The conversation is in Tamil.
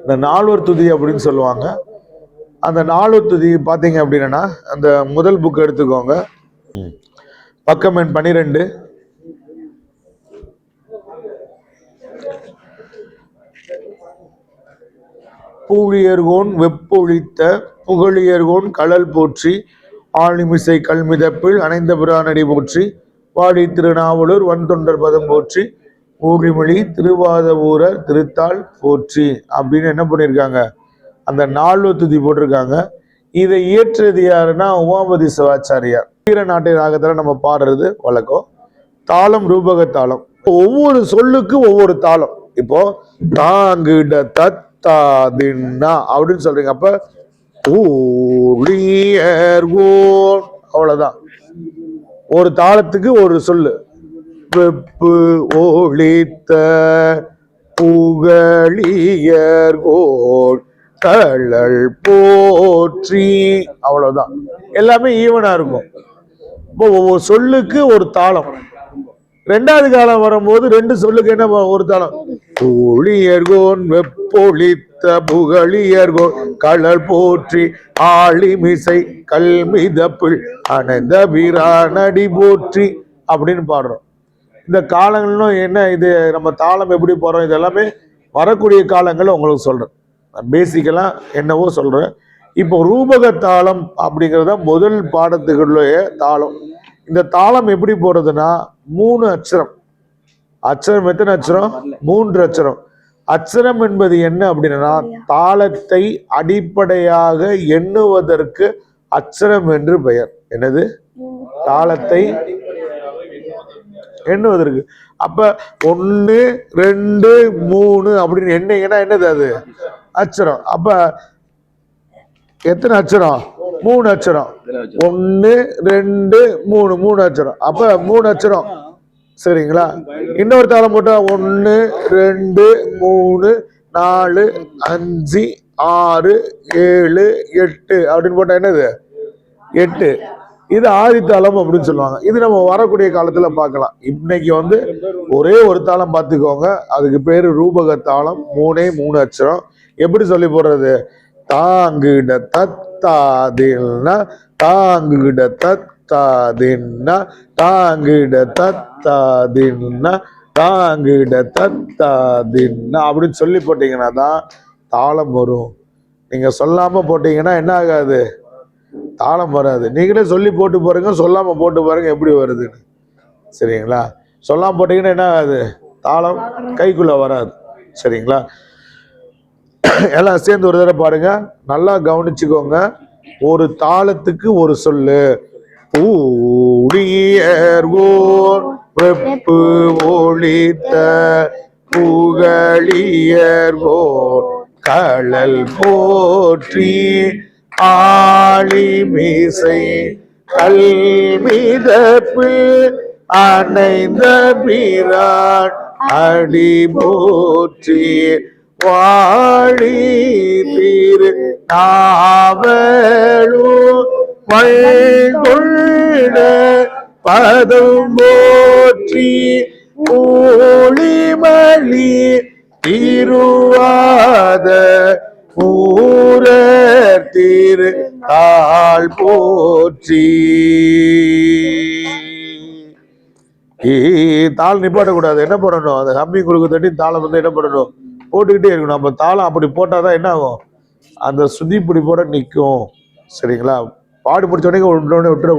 இந்த நால்வர் துதி அப்படின்னு சொல்லுவாங்க. அந்த நால்வர் துதி பார்த்தீங்க அப்படின்னா அந்த முதல் புக் எடுத்துக்கோங்க, பக்கம் எண் 12. பூழியர்கோன் வெப்பொழித்த புகழியர்கோன் கடல் போற்றி ஆழிமிசை கல்மிதப்பில் அணைந்த பிரானடி போற்றி வாடி திருநாவலூர் வன்தொண்டர் பதம் போற்றி ஊழிமொழி திருவாத ஊரர் திருத்தாள் போற்றி அப்படின்னு என்ன பண்ணியிருக்காங்க, அந்த நால்வர் துதி போட்டிருக்காங்க. இதை இயற்றியது யாருன்னா உமாபதி சிவாச்சாரியார். வீர நாட்டை ராகத்தில் நம்ம பாடுறது வழக்கம். தாளம் ரூபக தாளம். ஒவ்வொரு சொல்லுக்கு ஒவ்வொரு தாளம். இப்போ தாங்கிட தத்தாதின்னா அப்படின்னு சொல்றீங்க. அப்ப ஊழியர்கோன் அவ்வளவுதான். ஒரு தாளத்துக்கு ஒரு சொல்லு. வெப்பு ஒளித்த புகழியர்கோன் கடல் போற்றி அவ்வளவுதான். எல்லாமே ஈவனா இருக்கும். இப்போ ஒவ்வொரு சொல்லுக்கு ஒரு தாளம். ரெண்டாவது காலம் வரும்போது ரெண்டு சொல்லுக்கு என்ன ஒரு தாளம். ஊழியர்கோன் வெப்பொழித்த புகழியர்கோன் கடல் போற்றி ஆழிமிசை கல்மிதப்பில் அணைந்த பிரானடி போற்றி அப்படின்னு பாடுறோம். இந்த காலங்களும் என்ன, இது நம்ம தாளம் எப்படி போறோம், இதெல்லாமே வரக்கூடிய காலங்கள் உங்களுக்கு சொல்றேன். பேசிக்கலா என்னவோ சொல்றேன். இப்போ ரூபக தாளம் அப்படிங்கிறத முதல் பாடத்துக்குள்ளே தாளம். இந்த தாளம் எப்படி போறதுன்னா 3 அச்சரம். அச்சரம் எத்தனை அச்சரம்? 3 அச்சரம். அச்சரம் என்பது என்ன அப்படின்னா தாளத்தை அடிப்படையாக எண்ணுவதற்கு அச்சரம் என்று பெயர். என்னது? தாளத்தை எண்ணுவதற்கு. அப்ப 1 2 3 அப்படின்னு எண்ணீங்கன்னா என்னது அது? அச்சரம். அப்ப எத்தனை அச்சரம்? 3 அச்சரம். 1 2 3 3 அச்சரம். அப்ப 3 அச்சரம். சரிங்களா? இன்னொரு தாளம் போட்டா 1 2 3 4 5 6 7 8 அப்படின்னு போட்டா என்னது? 8. இது ஆதித்தாளம் அப்படின்னு சொல்லுவாங்க. இது நம்ம வரக்கூடிய காலத்துல பார்க்கலாம். இன்னைக்கு ஒரே ஒரு தாளம் பார்த்துக்கோங்க. அதுக்கு பேரு ரூபக தாளம். 3 அச்சரம். எப்படி சொல்லி போடுறது? தாங்கிட தத்தாதின்னா தாங்கிட தத்தாதின்னா தாங்கிட தத்தாதின்னா தாங்கிட தத்தாதின்னா அப்படின்னு சொல்லி போட்டீங்கன்னா தான் தாளம் வரும். நீங்க சொல்லாம போட்டீங்கன்னா என்ன ஆகாது? தாளம் வராது. நீங்களே சொல்லி போட்டு பாருங்க, சொல்லாம போட்டு பாருங்க எப்படி வருதுன்னு. சரிங்களா? சொல்லாம போட்டீங்கன்னா என்ன ஆகாது? தாளம் கைக்குள்ள வராது. சரிங்களா? எல்லாம் சேர்ந்து ஒரு தடவை பாருங்க, நல்லா கவனிச்சுக்கோங்க. ஒரு தாளத்துக்கு ஒரு சொல்லு. ஊழியர்கோன் வெப்பு ஒளித்த புகழியர்கோன் கடல் போற்றி ஆழிமிசை கல்மிதப்பில் அணைந்த பிரான் அடி போற்றி வாழி திரு நாவலூர் வள்கொண்ட பதம் போற்றி ஊழிமொழி திருவாத ஊரர் திருத்தாள் போற்றி. தாள் நிப்பாட்டக்கூடாது. என்ன பண்ணணும்? அந்த கம்மி குறுக்கு தட்டி தாளம் என்ன பண்ணணும்? போட்டுக்கிட்டே இருக்கணும். அப்ப தாளம் அப்படி போட்டாதான் என்ன ஆகும்? அந்த சுதிப்பிடி போட நிற்கும். சரிங்களா? பாடு முடிச்ச உடனே விட்டுற